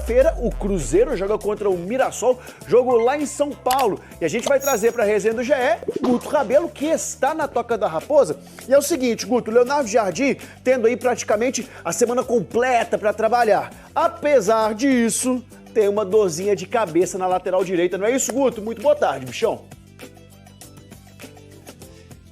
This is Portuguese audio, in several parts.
segunda-feira, o Cruzeiro joga contra o Mirassol, jogo lá em São Paulo. E a gente vai trazer para a resenha do GE Guto Rabelo, que está na Toca da Raposa. E é o seguinte, Guto, o Leonardo Jardim tendo aí praticamente a semana completa para trabalhar. Apesar disso, tem uma dorzinha de cabeça na lateral direita, não é isso, Guto? Muito boa tarde, bichão.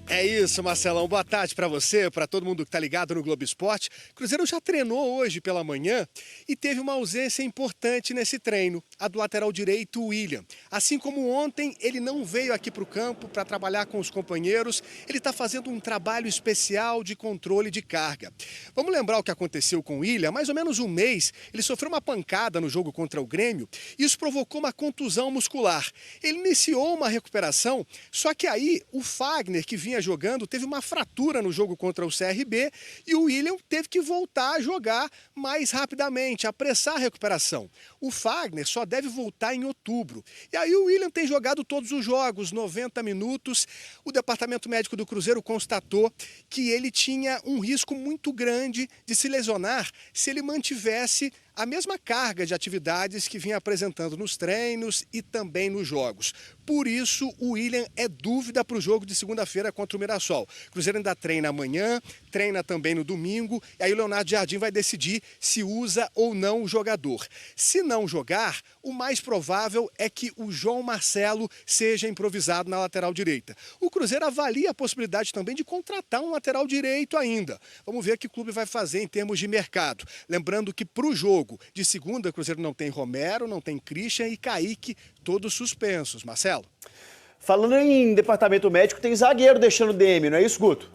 É isso, Marcelão. Boa tarde para você, para todo mundo que tá ligado no Globo Esporte. Cruzeiro já treinou hoje pela manhã e teve uma ausência importante nesse treino, a do lateral direito, o William. Assim como ontem, ele não veio aqui para o campo para trabalhar com os companheiros, ele está fazendo um trabalho especial de controle de carga. Vamos lembrar o que aconteceu com o William? Há mais ou menos um mês, ele sofreu uma pancada no jogo contra o Grêmio e isso provocou uma contusão muscular. Ele iniciou uma recuperação, só que aí o Fagner, que vinha jogando, teve uma fratura no jogo contra o CRB e o William teve que voltar a jogar mais rapidamente, apressar a recuperação. O Fagner só deve voltar em outubro. E aí o William tem jogado todos os jogos, 90 minutos. O departamento médico do Cruzeiro constatou que ele tinha um risco muito grande de se lesionar se ele mantivesse a mesma carga de atividades que vinha apresentando nos treinos e também nos jogos. Por isso, o William é dúvida para o jogo de segunda-feira contra o Mirassol. O Cruzeiro ainda treina amanhã, treina também no domingo, e aí o Leonardo Jardim vai decidir se usa ou não o jogador. Se não jogar, o mais provável é que o João Marcelo seja improvisado na lateral direita. O Cruzeiro avalia a possibilidade também de contratar um lateral direito ainda. Vamos ver o que o clube vai fazer em termos de mercado. Lembrando que para o jogo de segunda, o Cruzeiro não tem Romero, não tem Christian e Kaique, todos suspensos. Marcelo? Falando em departamento médico, tem zagueiro deixando o DM, não é isso, Guto?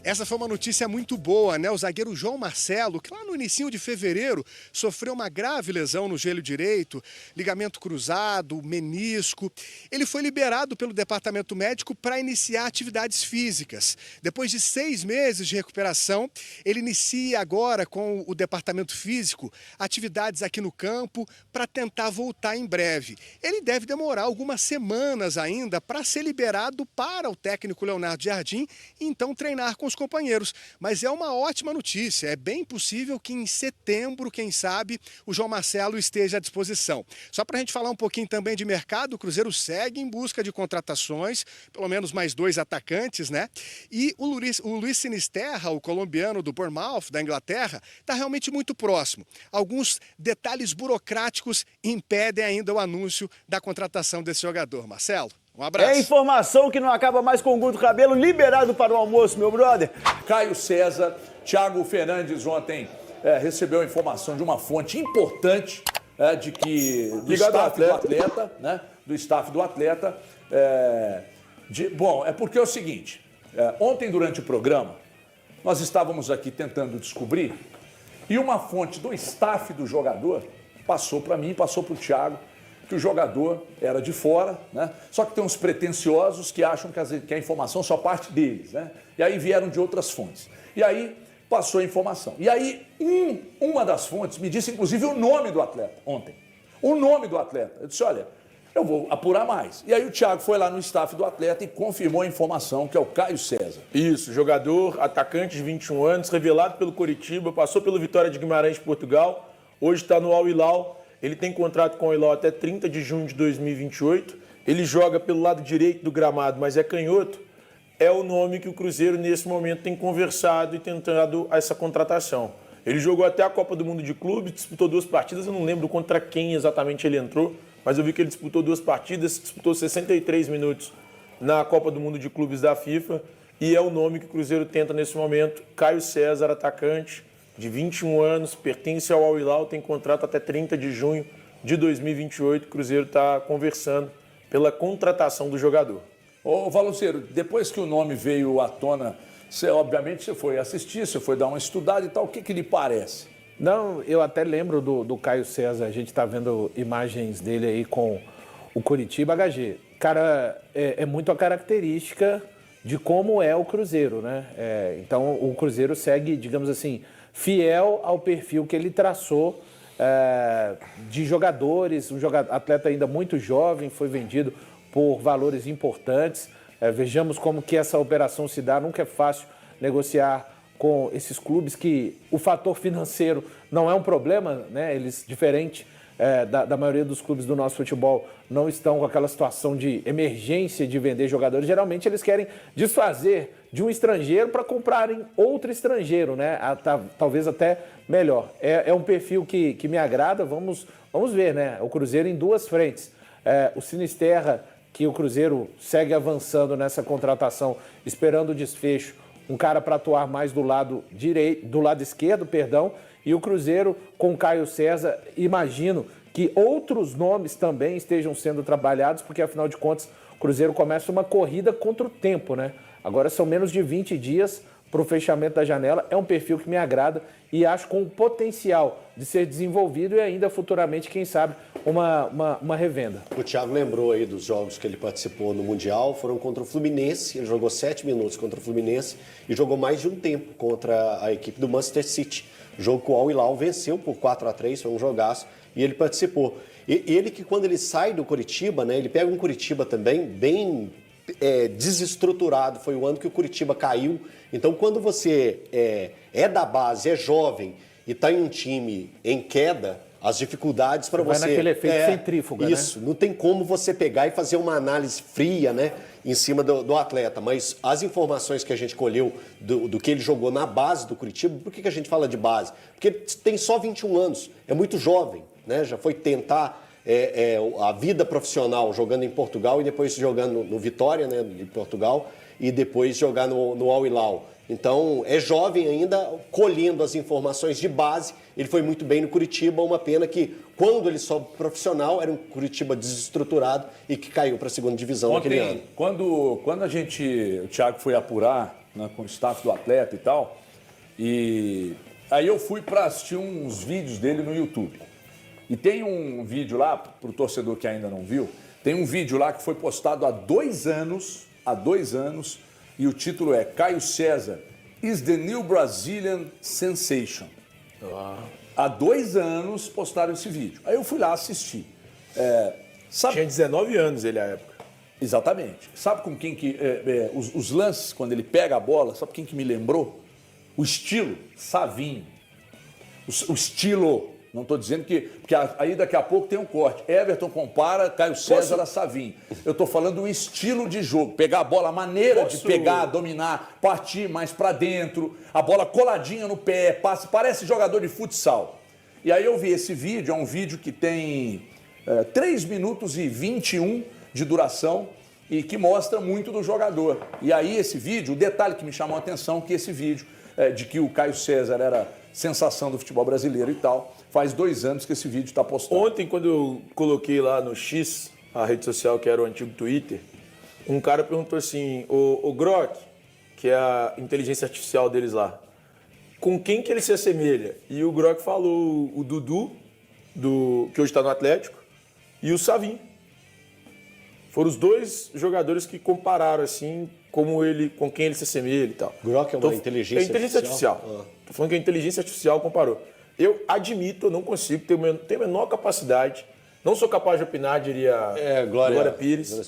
Essa foi uma notícia muito boa, né? O zagueiro João Marcelo, que lá no início de fevereiro sofreu uma grave lesão no joelho direito, ligamento cruzado, menisco. Ele foi liberado pelo departamento médico para iniciar atividades físicas. Depois de 6 meses de recuperação, ele inicia agora com o departamento físico atividades aqui no campo para tentar voltar em breve. Ele deve demorar algumas semanas ainda para ser liberado para o técnico Leonardo Jardim e então treinar com os companheiros, mas é uma ótima notícia, é bem possível que em setembro, quem sabe, o João Marcelo esteja à disposição. Só para a gente falar um pouquinho também de mercado, o Cruzeiro segue em busca de contratações, pelo menos mais 2 atacantes, né? E o Luiz Sinisterra, o colombiano do Bournemouth, da Inglaterra, está realmente muito próximo. Alguns detalhes burocráticos impedem ainda o anúncio da contratação desse jogador. Marcelo? Um abraço. É informação que não acaba mais com o Guto Rabelo, liberado para o almoço, meu brother. Caio César, Thiago Fernandes ontem recebeu a informação de uma fonte importante de que do staff do atleta, né? Do staff do atleta. Bom, é porque é o seguinte, ontem durante o programa, nós estávamos aqui tentando descobrir e uma fonte do staff do jogador passou para mim, passou para o Thiago, que o jogador era de fora, né? Só que tem uns pretensiosos que acham que a informação só parte deles, né? E aí vieram de outras fontes. E aí passou a informação. E aí uma das fontes me disse, inclusive, o nome do atleta ontem. O nome do atleta. Eu disse, olha, eu vou apurar mais. E aí o Thiago foi lá no staff do atleta e confirmou a informação, que é o Caio César. Isso, jogador, atacante de 21 anos, revelado pelo Coritiba, passou pelo Vitória de Guimarães de Portugal, hoje está no Al Hilal. Ele tem contrato com o Hilal até 30 de junho de 2028. Ele joga pelo lado direito do gramado, mas é canhoto. É o nome que o Cruzeiro, nesse momento, tem conversado e tentado essa contratação. Ele jogou até a Copa do Mundo de Clube, disputou 2 partidas. Eu não lembro contra quem exatamente ele entrou, mas eu vi que ele disputou 2 partidas, disputou 63 minutos na Copa do Mundo de Clubes da FIFA. E é o nome que o Cruzeiro tenta nesse momento. Caio César, atacante, de 21 anos, pertence ao Al Hilal, tem contrato até 30 de junho de 2028. O Cruzeiro está conversando pela contratação do jogador. Ô, Valuceiro, depois que o nome veio à tona, obviamente você foi assistir, você foi dar uma estudada e tal, o que lhe parece? Não, eu até lembro do Caio César, a gente está vendo imagens dele aí com o Coritiba HG. Cara, é muito a característica de como é o Cruzeiro, né? Então o Cruzeiro segue, digamos assim, fiel ao perfil que ele traçou de jogadores, atleta ainda muito jovem, foi vendido por valores importantes. Vejamos como que essa operação se dá, nunca é fácil negociar com esses clubes que o fator financeiro não é um problema, né? Eles, diferente da maioria dos clubes do nosso futebol, não estão com aquela situação de emergência de vender jogadores. Geralmente eles querem desfazer de um estrangeiro para comprarem outro estrangeiro, né? Talvez até melhor. É um perfil que me agrada, vamos ver, né? O Cruzeiro em duas frentes. O Sinisterra, que o Cruzeiro segue avançando nessa contratação, esperando o desfecho, um cara para atuar mais do lado esquerdo, e o Cruzeiro com o Caio César, imagino que outros nomes também estejam sendo trabalhados, porque afinal de contas o Cruzeiro começa uma corrida contra o tempo, né? Agora são menos de 20 dias para o fechamento da janela, é um perfil que me agrada e acho com potencial de ser desenvolvido e ainda futuramente, quem sabe, uma revenda. O Thiago lembrou aí dos jogos que ele participou no Mundial, foram contra o Fluminense, ele jogou 7 minutos contra o Fluminense e jogou mais de um tempo contra a equipe do Manchester City. Jogo que o Al Hilal venceu por 4-3, foi um jogaço, e ele participou. E ele que quando ele sai do Coritiba, né, ele pega um Coritiba também bem desestruturado, foi o ano que o Coritiba caiu. Então quando você é da base, é jovem e está em um time em queda, as dificuldades para você... Vai naquele efeito centrífuga, isso, né? Não tem como você pegar e fazer uma análise fria, né, em cima do atleta, mas as informações que a gente colheu do que ele jogou na base do Coritiba, por que a gente fala de base? Porque tem só 21 anos, é muito jovem, né, já foi tentar a vida profissional jogando em Portugal e depois jogando no Vitória, né, de Portugal, e depois jogar no Al Hilal. Então, é jovem ainda, colhendo as informações de base. Ele foi muito bem no Coritiba, uma pena que, quando ele sobe profissional, era um Coritiba desestruturado e que caiu para a segunda divisão naquele ano. Quando o Thiago foi apurar, né, com o staff do atleta e tal, e aí eu fui para assistir uns vídeos dele no YouTube. E tem um vídeo lá, para o torcedor que ainda não viu, tem um vídeo lá que foi postado há 2 anos, e o título é Caio César is the new Brazilian sensation. Há 2 anos postaram esse vídeo. Aí eu fui lá assistir. Tinha 19 anos ele à época. Exatamente. Sabe com quem que... os lances, quando ele pega a bola, sabe quem que me lembrou? O estilo, Savinho. O estilo... Não estou dizendo que... Porque aí daqui a pouco tem um corte. Everton compara Caio César a Savinho. Eu estou falando do estilo de jogo. Pegar a bola, a maneira de pegar, dominar, partir mais para dentro, a bola coladinha no pé, passe, parece jogador de futsal. E aí eu vi esse vídeo, é um vídeo que tem 3 minutos e 21 de duração e que mostra muito do jogador. E aí esse vídeo, o detalhe que me chamou a atenção, que esse vídeo de que o Caio César era sensação do futebol brasileiro e tal, faz 2 anos que esse vídeo está postado. Ontem, quando eu coloquei lá no X, a rede social que era o antigo Twitter, um cara perguntou assim, o Grok, que é a inteligência artificial deles lá, com quem que ele se assemelha? E o Grok falou o Dudu, que hoje está no Atlético, e o Savinho. Foram os 2 jogadores que compararam assim, com quem ele se assemelha e tal. Grok é uma inteligência artificial. Tô falando que a inteligência artificial comparou. Eu admito, eu não consigo, tenho a menor capacidade, não sou capaz de opinar, diria Glória Pires,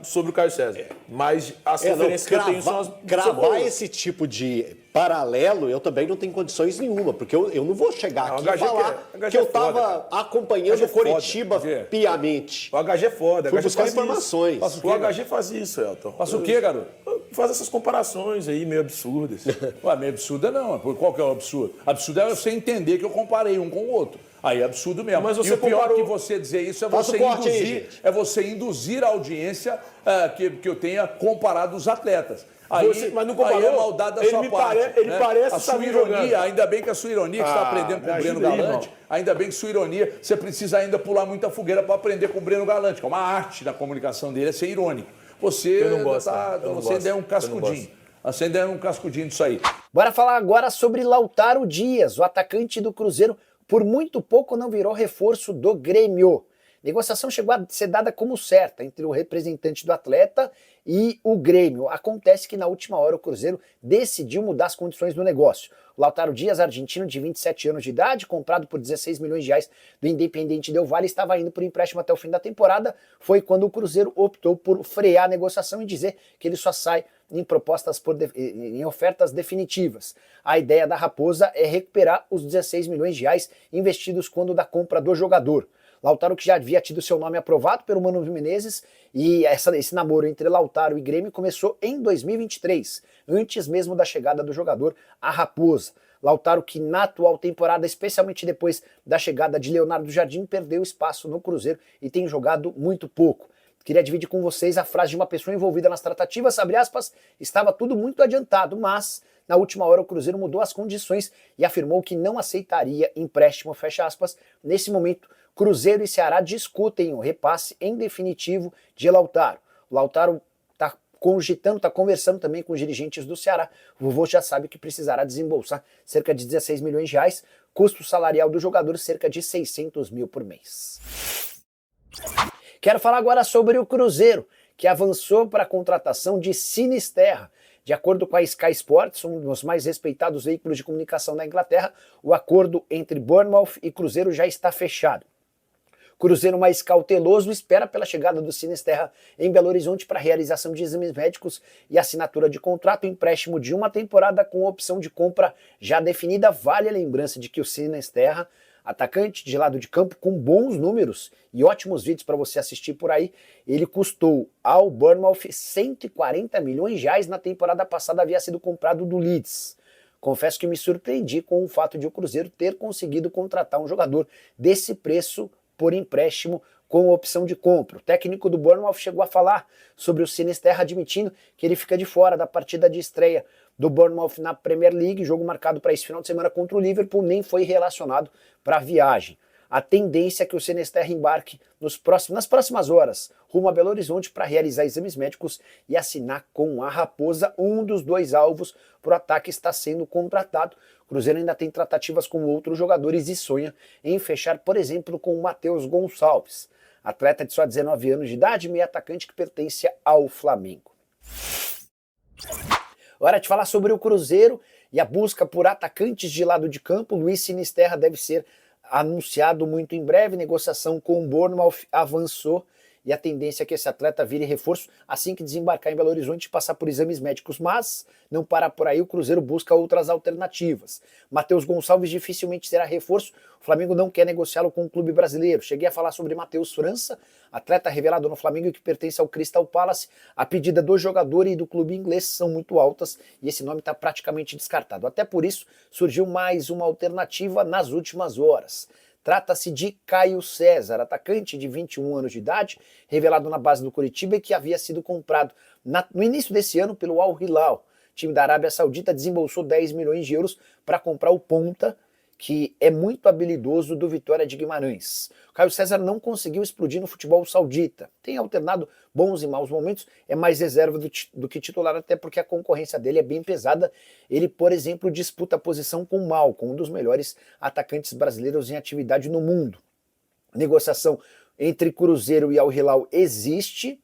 sobre o Caio César. Mas as referências que eu tenho são as cravar esse tipo de paralelo, eu também não tenho condições nenhuma, porque eu não vou chegar aqui e falar que eu estava acompanhando o Coritiba piamente. O HG é foda. Fui buscar informações. O HG faz isso, Elton. Faça o quê, garoto? Faz essas comparações aí, meio absurdas. Ué, meio absurda não. Qual que é o absurdo? Absurdo é você entender que eu comparei um com o outro. Aí é absurdo mesmo. Mas você e o pior comparou... que você dizer isso é você induzir a audiência que eu tenha comparado os atletas. Aí, mas não comparou? Aí é maldade da sua parte. Ele parece a sua ironia, ainda bem que a sua ironia que você está aprendendo com o Breno Galante, ainda bem que sua ironia, você precisa ainda pular muita fogueira para aprender com o Breno Galante, que é uma arte da comunicação dele, é ser irônico. Você ainda é um cascudinho. Você ainda é um cascudinho disso aí. Bora falar agora sobre Lautaro Dias, o atacante do Cruzeiro, por muito pouco não virou reforço do Grêmio. Negociação chegou a ser dada como certa entre o representante do atleta e o Grêmio. Acontece que na última hora o Cruzeiro decidiu mudar as condições do negócio. O Lautaro Dias, argentino de 27 anos de idade, comprado por 16 milhões de reais do Independiente Del Valle, estava indo por empréstimo até o fim da temporada. Foi quando o Cruzeiro optou por frear a negociação e dizer que ele só sai em propostas em ofertas definitivas. A ideia da Raposa é recuperar os 16 milhões de reais investidos quando da compra do jogador. Lautaro, que já havia tido seu nome aprovado pelo Mano Menezes, e esse namoro entre Lautaro e Grêmio começou em 2023, antes mesmo da chegada do jogador à Raposa. Lautaro, que na atual temporada, especialmente depois da chegada de Leonardo Jardim, perdeu espaço no Cruzeiro e tem jogado muito pouco. Queria dividir com vocês a frase de uma pessoa envolvida nas tratativas, abre aspas, estava tudo muito adiantado, mas na última hora o Cruzeiro mudou as condições e afirmou que não aceitaria empréstimo, fecha aspas. Nesse momento, Cruzeiro e Ceará discutem o repasse em definitivo de Lautaro. O Lautaro está cogitando, está conversando também com os dirigentes do Ceará. O vovô já sabe que precisará desembolsar cerca de 16 milhões de reais, custo salarial do jogador cerca de 600 mil por mês. Quero falar agora sobre o Cruzeiro, que avançou para a contratação de Sinisterra. De acordo com a Sky Sports, um dos mais respeitados veículos de comunicação da Inglaterra, o acordo entre Bournemouth e Cruzeiro já está fechado. Cruzeiro, mais cauteloso, espera pela chegada do Sinisterra em Belo Horizonte para a realização de exames médicos e assinatura de contrato, empréstimo de uma temporada com opção de compra já definida. Vale a lembrança de que o Sinisterra, atacante de lado de campo com bons números e ótimos vídeos para você assistir por aí, ele custou ao Bournemouth 140 milhões de reais. Na temporada passada havia sido comprado do Leeds. Confesso que me surpreendi com o fato de o Cruzeiro ter conseguido contratar um jogador desse preço por empréstimo com opção de compra. O técnico do Bournemouth chegou a falar sobre o Sinisterra, admitindo que ele fica de fora da partida de estreia do Bournemouth na Premier League, jogo marcado para esse final de semana contra o Liverpool, nem foi relacionado para a viagem. A tendência é que o Sinisterra embarque nas próximas horas rumo a Belo Horizonte para realizar exames médicos e assinar com a Raposa. Um dos dois alvos para o ataque está sendo contratado. O Cruzeiro ainda tem tratativas com outros jogadores e sonha em fechar, por exemplo, com o Matheus Gonçalves, atleta de só 19 anos de idade, meio atacante que pertence ao Flamengo. Hora de falar sobre o Cruzeiro e a busca por atacantes de lado de campo. Luiz Sinisterra deve ser anunciado muito em breve. Negociação com o Bournemouth avançou e a tendência é que esse atleta vire reforço assim que desembarcar em Belo Horizonte e passar por exames médicos, mas não para por aí, o Cruzeiro busca outras alternativas. Matheus Gonçalves dificilmente será reforço, o Flamengo não quer negociá-lo com o clube brasileiro. Cheguei a falar sobre Matheus França, atleta revelado no Flamengo que pertence ao Crystal Palace. A pedida do jogador e do clube inglês são muito altas e esse nome está praticamente descartado. Até por isso surgiu mais uma alternativa nas últimas horas. Trata-se de Caio César, atacante de 21 anos de idade, revelado na base do Coritiba e que havia sido comprado no início desse ano pelo Al Hilal. O time da Arábia Saudita desembolsou 10 milhões de euros para comprar o ponta, que é muito habilidoso, do Vitória de Guimarães. O Caio César não conseguiu explodir no futebol saudita. Tem alternado bons e maus momentos, é mais reserva do que titular, até porque a concorrência dele é bem pesada. Ele, por exemplo, disputa a posição com o Malcom, um dos melhores atacantes brasileiros em atividade no mundo. Negociação entre Cruzeiro e Al Hilal existe.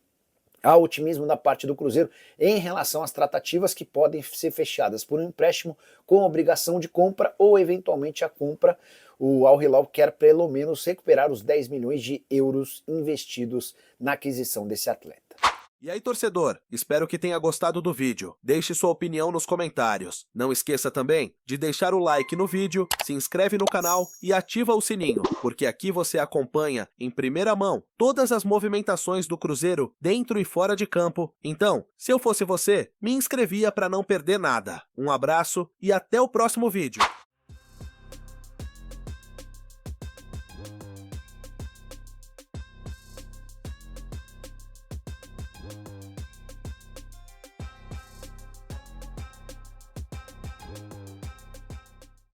Há otimismo da parte do Cruzeiro em relação às tratativas que podem ser fechadas por um empréstimo com obrigação de compra ou eventualmente a compra. O Al Hilal quer pelo menos recuperar os 10 milhões de euros investidos na aquisição desse atleta. E aí, torcedor, espero que tenha gostado do vídeo. Deixe sua opinião nos comentários. Não esqueça também de deixar o like no vídeo, se inscreve no canal e ativa o sininho, porque aqui você acompanha em primeira mão todas as movimentações do Cruzeiro dentro e fora de campo. Então, se eu fosse você, me inscrevia para não perder nada. Um abraço e até o próximo vídeo.